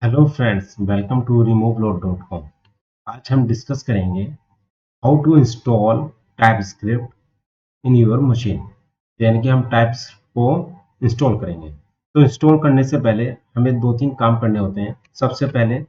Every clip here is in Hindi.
Hello friends, welcome to removeload.com। आज हम डिस्कस करेंगे how to install TypeScript in your machine. यानी कि हम टाइप्स को इंस्टॉल करेंगे। तो इंस्टॉल करने से पहले हमें दो तीन काम करने होते हैं। सबसे पहले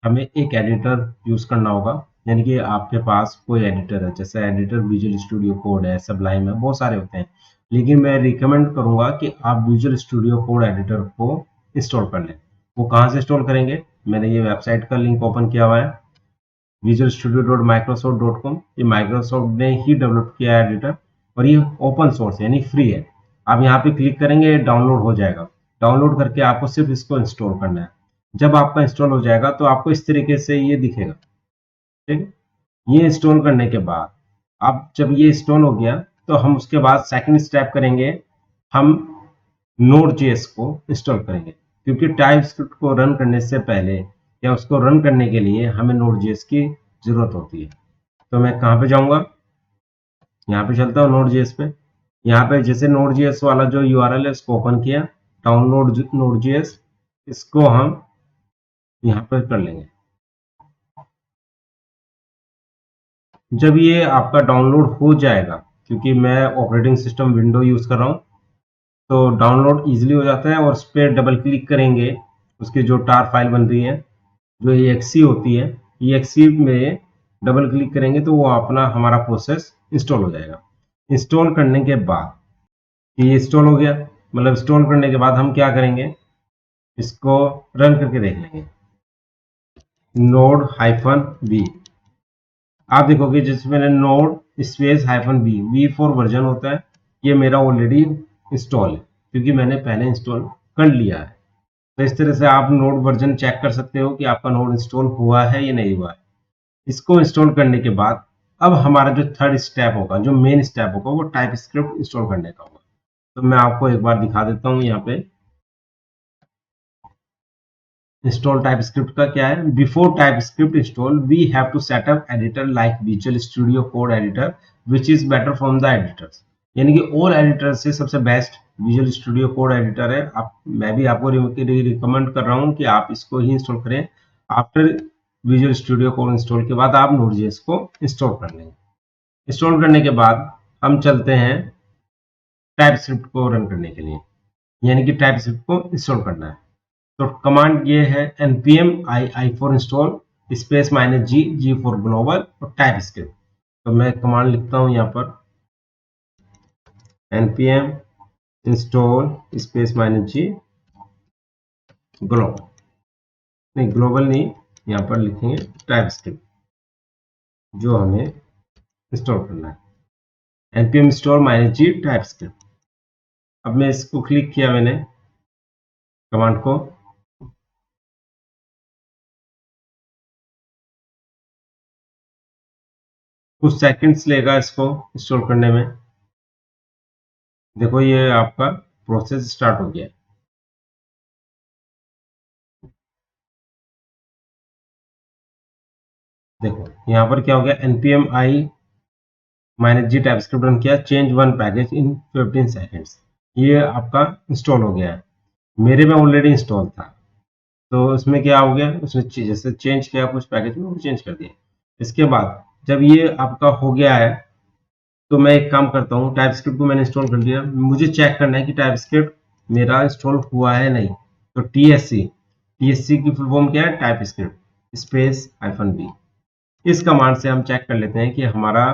हमें एक एडिटर यूज़ करना होगा। यानी कि आपके पास कोई एडिटर है, जैसे एडिटर विजुअल स्टूडियो कोड है, सबलाइम है, बहुत सारे होते हैं। लेकिन मैं रिकमेंड करूँगा कि आप विजुअल स्टूडियो कोड एडिटर को इंस्टॉल कर लें। वो कहाँ से इंस्टॉल करेंगे? मैंने ये वेबसाइट का लिंक ओपन किया हुआ है, visualstudio.microsoft.com। ये माइक्रोसॉफ्ट ने ही डेवलप किया है एडिटर, और ये ओपन सोर्स यानी फ्री है। आप यहाँ पे क्लिक करेंगे, डाउनलोड हो जाएगा। डाउनलोड करके आपको सिर्फ इसको इंस्टॉल करना है। जब आपका इंस्टॉल हो जाएगा तो आपको इस तरीके से ये दिखेगा। ठीक है, ये इंस्टॉल करने के बाद अब जब ये इंस्टॉल हो गया तो हम उसके बाद सेकंड स्टेप करेंगे, हम Node.js को इंस्टॉल करेंगे। क्योंकि टाइपस्क्रिप्ट को रन करने से पहले या उसको रन करने के लिए हमें Node.js की जरूरत होती है। तो मैं कहाँ पे जाऊंगा, यहाँ पे चलता हूँ Node.js पे। यहाँ पे जैसे Node.js वाला जो URL है उसको ओपन किया, डाउनलोड Node.js, इसको हम यहाँ पर कर लेंगे। जब ये आपका डाउनलोड हो जाएगा, क्योंकि मैं ऑपरेटिंग सिस्टम विंडो यूज कर रहा हूँ, तो डाउनलोड इजीली हो जाता है। और उस पर डबल क्लिक करेंगे, उसकी जो टार फाइल बन रही है, जो EXE होती है, EXE में डबल क्लिक करेंगे तो वो अपना हमारा प्रोसेस इंस्टॉल हो जाएगा। इंस्टॉल करने के बाद ये इंस्टॉल हो गया, मतलब इंस्टॉल करने के बाद हम क्या करेंगे, इसको रन करके देख लेंगे। node-v, आप देखोगे जैसे मैंने node space -v, v4 version होता है, ये मेरा ऑलरेडी इंस्टॉल है क्योंकि मैंने पहले इंस्टॉल कर लिया है। तो इस तरह से आप नोड वर्जन चेक कर सकते हो कि आपका नोड इंस्टॉल हुआ है या नहीं हुआ है। इसको इंस्टॉल करने के बाद अब हमारा जो थर्ड स्टेप होगा, जो मेन स्टेप होगा, वो टाइप स्क्रिप्ट इंस्टॉल करने का होगा। तो मैं आपको एक बार दिखा देता हूँ। यहाँ पे इंस्टॉल टाइप स्क्रिप्ट का क्या है, before TypeScript install we have to setup editor like Visual Studio Code editor which is better from the editors. यानी कि ऑल एडिटर से सबसे best Visual Studio Code editor है। मैं भी आपको रिकमेंड कर रहा हूँ कि आप इसको ही इंस्टॉल करें। After visual Studio code install के बाद आप Node.js को इंस्टॉल कर लेंगे। इंस्टॉल करने के बाद हम चलते हैं टाइप स्क्रिप्ट को रन करने के लिए, यानी कि टाइप स्क्रिप्ट को इंस्टॉल करना है। तो कमांड ये है npm i for install space -g for global और टाइप स्क्रिप्ट। तो मैं कमांड लिखता हूँ यहाँ पर npm install space -g global, नहीं ग्लोबल नहीं, यहाँ पर लिखेंगे टाइप स्क्रिप्ट जो हमें इंस्टॉल करना है, npm install -g type script. अब मैं इसको क्लिक किया, मैंने कमांड को, कुछ सेकंड्स लेगा इसको इंस्टॉल करने में। देखो ये आपका प्रोसेस स्टार्ट हो गया। देखो यहाँ पर क्या हो गया, npm i -g TypeScript run किया, change one package in 15 seconds. ये आपका इंस्टॉल हो गया है। मेरे में ऑलरेडी इंस्टॉल था, तो उसमें क्या हो गया, उसने जैसे चेंज किया कुछ पैकेज में, वो चेंज कर दिया। इसके बाद जब ये आपका हो गया है तो मैं एक काम करता हूँ, टाइपस्क्रिप्ट को मैंने इंस्टॉल कर दिया, मुझे चेक करना है कि टाइपस्क्रिप्ट मेरा इंस्टॉल हुआ है नहीं। तो TSC की फुल फॉर्म क्या है, टाइपस्क्रिप्ट स्पेस -v। इस कमांड से हम चेक कर लेते हैं कि हमारा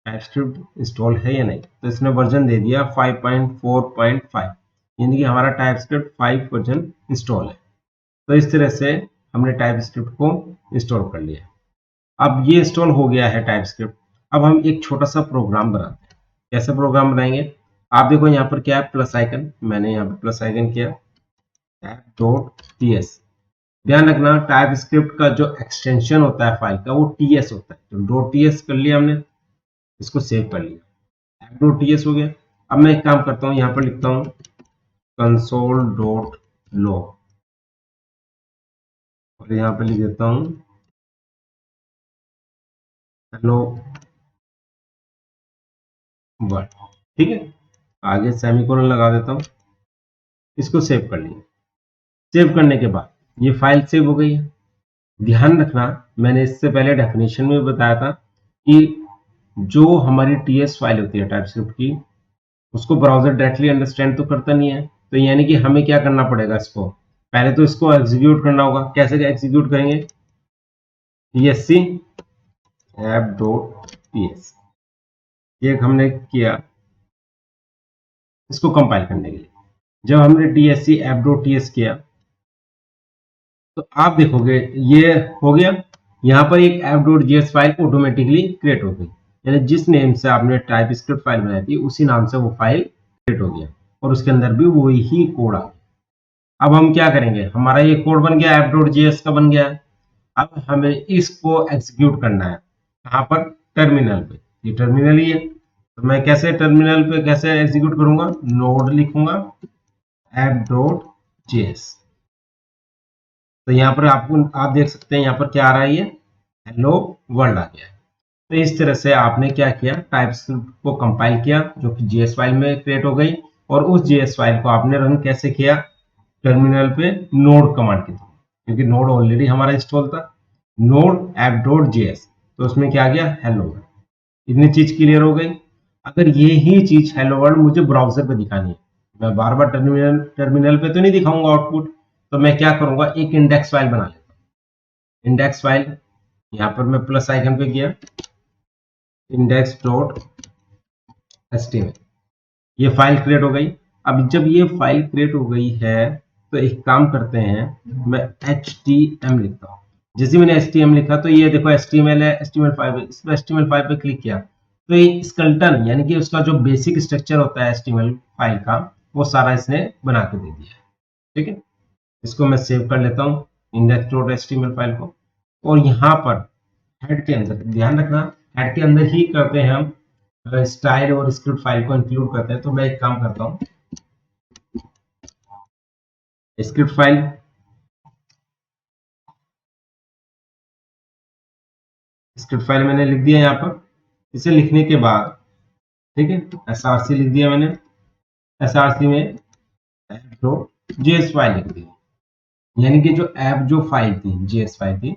टाइपस्क्रिप्ट इंस्टॉल है या नहीं। तो इसने वर्जन दे दिया 5.4.5, यानी कि हमारा टाइपस्क्रिप्ट 5 वर्जन इंस्टॉल है। तो इस तरह से हमने टाइपस्क्रिप्ट को इंस्टॉल कर लिया। अब ये इंस्टॉल हो गया है टाइपस्क्रिप्ट। अब हम एक छोटा सा प्रोग्राम बनाते हैं। कैसे प्रोग्राम बनाएंगे, आप देखो यहाँ पर क्या है, प्लस आइकन, मैंने यहाँ पर प्लस आइकन किया, app.ts। ध्यान रखना टाइप स्क्रिप्ट का जो एक्सटेंशन होता है फाइल का, वो ts होता है। तो .ts कर लिया हमने, इसको सेव कर लिया, app.ts हो गया। अब मैं एक काम करता हूँ, यहाँ पर लिखता हूँ console.log, और यहाँ पे लिख देता हूँ हेलो वर्ल्ड। ठीक है, आगे सेमीकोलन लगा देता हूँ, इसको सेव कर लिया। सेव करने के बाद ये फाइल सेव हो गई है। ध्यान रखना, मैंने इससे पहले डेफिनेशन में बताया था कि जो हमारी टीएस फाइल होती है टाइपस्क्रिप्ट की, उसको ब्राउजर डायरेक्टली अंडरस्टैंड तो करता नहीं है। तो यानी कि हमें क्या करना पड़ेगा, इसको पहले तो इसको एग्जीक्यूट करना होगा। कैसे एग्जीक्यूट करेंगे, टीएससी ऐप डॉट टीएस, ये हमने किया इसको कंपाइल करने के लिए। जब हमने टीएससी ऐप डॉट टीएस किया तो आप देखोगे ये हो गया। यहाँ पर एक app dot GS file automatically create हो गई, यानी जिस नेम से आपने टाइप स्क्रिप्ट फाइल बनाई थी उसी नाम से वो फाइल क्रिएट हो गया और उसके अंदर भी वही ही कोड आ गया। अब हम क्या करेंगे, हमारा ये कोड बन गया, ऐप डॉट जीएस का बन गया। अब हमें इसको एग्जीक्यूट करना है कहाँ पर, टर्मिनल पे। ये टर्मिनल ही है, तो मैं कैसे टर्मिनल पे कैसे एग्जीक्यूट करूंगा, नोड लिखूंगा ऐप डॉट जेएस। तो यहाँ पर आप देख सकते हैं यहाँ पर क्या आ रहा है, ये हेलो वर्ल्ड आ गया है। तो इस तरह से आपने क्या किया, टाइपस्क्रिप्ट को कंपाइल किया जो कि जेएस फाइल में क्रिएट हो गई, और उस जेएस फाइल को आपने रन कैसे किया, टर्मिनल पे नोड कमांड के थ्रू, क्योंकि नोड ऑलरेडी हमारा इंस्टॉल था, नोड ऐप डॉट जेएस। तो उसमें क्या आ गया, हेलो वर्ल्ड। इतनी चीज क्लियर हो गई। अगर ये ही चीज हेलो वर्ल्ड मुझे ब्राउजर पे दिखानी है, मैं बार बार टर्मिनल पे तो नहीं दिखाऊंगा आउटपुट, तो मैं क्या करूंगा, एक इंडेक्स फाइल बना लेता हूँ। इंडेक्स फाइल, यहाँ पर मैं प्लस आइकन पे किया, इंडेक्स डॉट एचटीएमएल, ये फाइल क्रिएट हो गई। अब जब ये फाइल क्रिएट हो गई है तो एक काम करते हैं, मैं HTML लिखता हूँ। जैसे मैंने HTML लिखा तो ये देखो HTML है, HTML5 है। इस पर HTML5 पे क्लिक किया तो ये स्केलेटन यानी कि उसका जो बेसिक स्ट्रक्चर होता है HTML फाइल का, वो सारा इसने बना के दे दिया है। ठीक है, इसको मैं सेव कर लेता हूँ इंडेक्स डॉट एचटीएमएल फाइल को। और यहाँ पर हेड के अंदर ध्यान रखना, हेड के अंदर ही करते हैं हम स्टाइल और स्क्रिप्ट फाइल को इंक्लूड करते हैं। तो मैं एक काम करता हूँ, स्क्रिप्ट फाइल, स्क्रिप्ट फाइल मैंने लिख दिया यहाँ पर। इसे लिखने के बाद ठीक है, src लिख दिया मैंने, src में जेएस फाइल लिख दी, यानी कि जो ऐप जो फाइल थी जेएस फाइल थी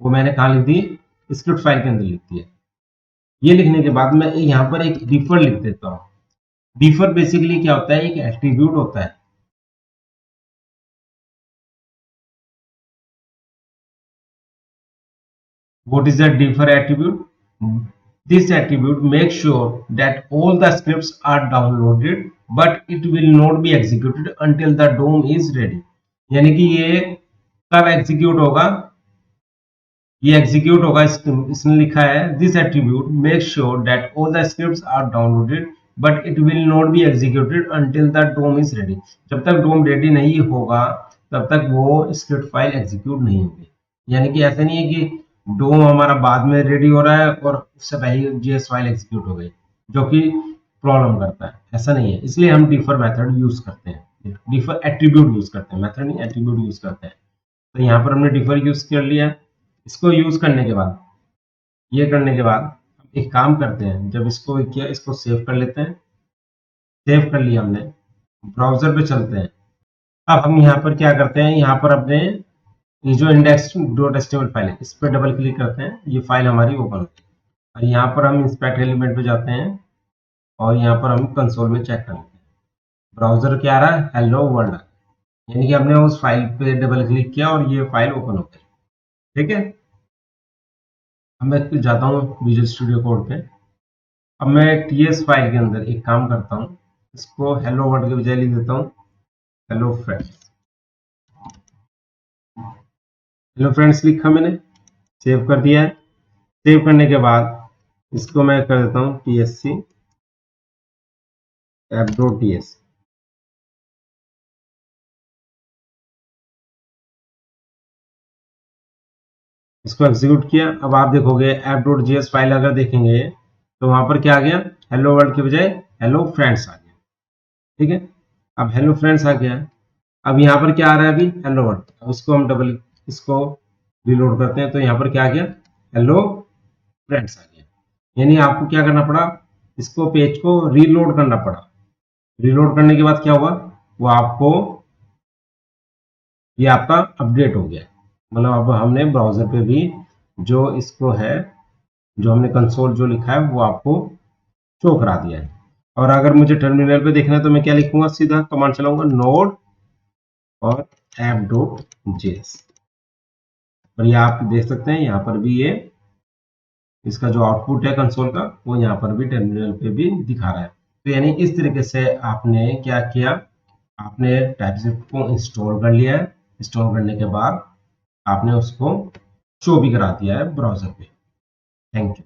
वो मैंने कहाँ लिख दी, स्क्रिप्ट फाइल के अंदर लिख दिया। ये लिखने के बाद मैं यहाँ पर एक डिफर लिख देता हूँ। डिफर बेसिकली क्या होता है, एक एट्रीब्यूट होता है। What is the differ attribute? This attribute makes sure that all the scripts are downloaded, but it will not be executed until the DOM is ready. यानी कि ये कब एग्जीक्यूट होगा, ये एग्जीक्यूट होगा, इसने लिखा है this attribute make sure that all the scripts are downloaded but it will not be executed until the DOM is ready. जब तक डोम रेडी नहीं होगा तब तक वो स्क्रिप्ट फाइल एग्जीक्यूट नहीं होगी। यानी कि ऐसा नहीं है कि डोम हमारा बाद में रेडी हो रहा है और उससे पहले जेएस फाइल एग्जीक्यूट हो गई, जो कि प्रॉब्लम करता है। ऐसा नहीं है, इसलिए हम डिफर मेथड यूज करते हैं, डिफर एट्रीब्यूट यूज करते हैं, मेथड नहीं एट्रीब्यूट यूज करते हैं। तो यहाँ पर हमने डिफर यूज कर लिया। इसको यूज करने के बाद, ये करने के बाद एक काम करते हैं, जब इसको किया इसको सेव कर लेते हैं। सेव कर लिया हमने, ब्राउजर पे चलते हैं। अब हम यहाँ पर क्या करते हैं, यहाँ पर अपने ये जो इंडेक्स डॉट एचटीएमएल फाइल है इस पर डबल क्लिक करते हैं, ये फाइल हमारी ओपन होती है। और यहाँ पर हम इंस्पेक्ट एलिमेंट पे जाते हैं और यहाँ पर हम कंसोल में चेक कर लेते हैं, ब्राउजर क्या आ रहा है, हेलो वर्ल्ड, यानी कि हमने उस फाइल पे डबल क्लिक किया और ये फाइल ओपन हो गई। ठीक है, अब मैं जाता हूँ विजुअल स्टूडियो कोड पे। अब मैं टीएस फाइल के अंदर एक काम करता हूँ, इसको हेलो वर्ल्ड के बजाय लिख देता हूँ हेलो फ्रेंड्स। हेलो फ्रेंड्स लिखा मैंने, सेव कर दिया है। सेव करने के बाद इसको मैं कर देता हूँ टीएससी ऐप डॉट टीएस। इसको एग्जीक्यूट किया। अब आप देखोगे ऐप डॉट जीएस फाइल अगर देखेंगे तो वहां पर क्या आ गया, हेलो वर्ल्ड के बजाय हेलो फ्रेंड्स आ गया। ठीक है, अब हेलो फ्रेंड्स आ गया। अब यहाँ पर क्या आ रहा है, अभी हेलो वर्ल्ड। अब इसको हम डबल इसको रिलोड करते हैं तो यहाँ पर क्या आ गया, हेलो फ्रेंड्स आ गया। यानी आपको क्या करना पड़ा, इसको पेज को रीलोड करना पड़ा। रीलोड करने के बाद क्या हुआ, वो आपको ये आपका अपडेट हो गया, मतलब अब हमने ब्राउजर पे भी जो इसको है, जो हमने कंसोल जो लिखा है वो आपको शो करा दिया है। और अगर मुझे टर्मिनल पे देखना है तो मैं क्या लिखूंगा, सीधा कमांड चलाऊंगा node और app.js, और ये आप देख सकते हैं यहाँ पर भी ये इसका जो आउटपुट है कंसोल का वो यहाँ पर भी टर्मिनल पे भी दिखा रहा है। तो यानी इस तरीके से आपने क्या किया, आपने टाइपस्क्रिप्ट को इंस्टॉल कर लिया है, इंस्टॉल करने के बाद आपने उसको शो भी करा दिया है ब्राउजर पे। Thank you.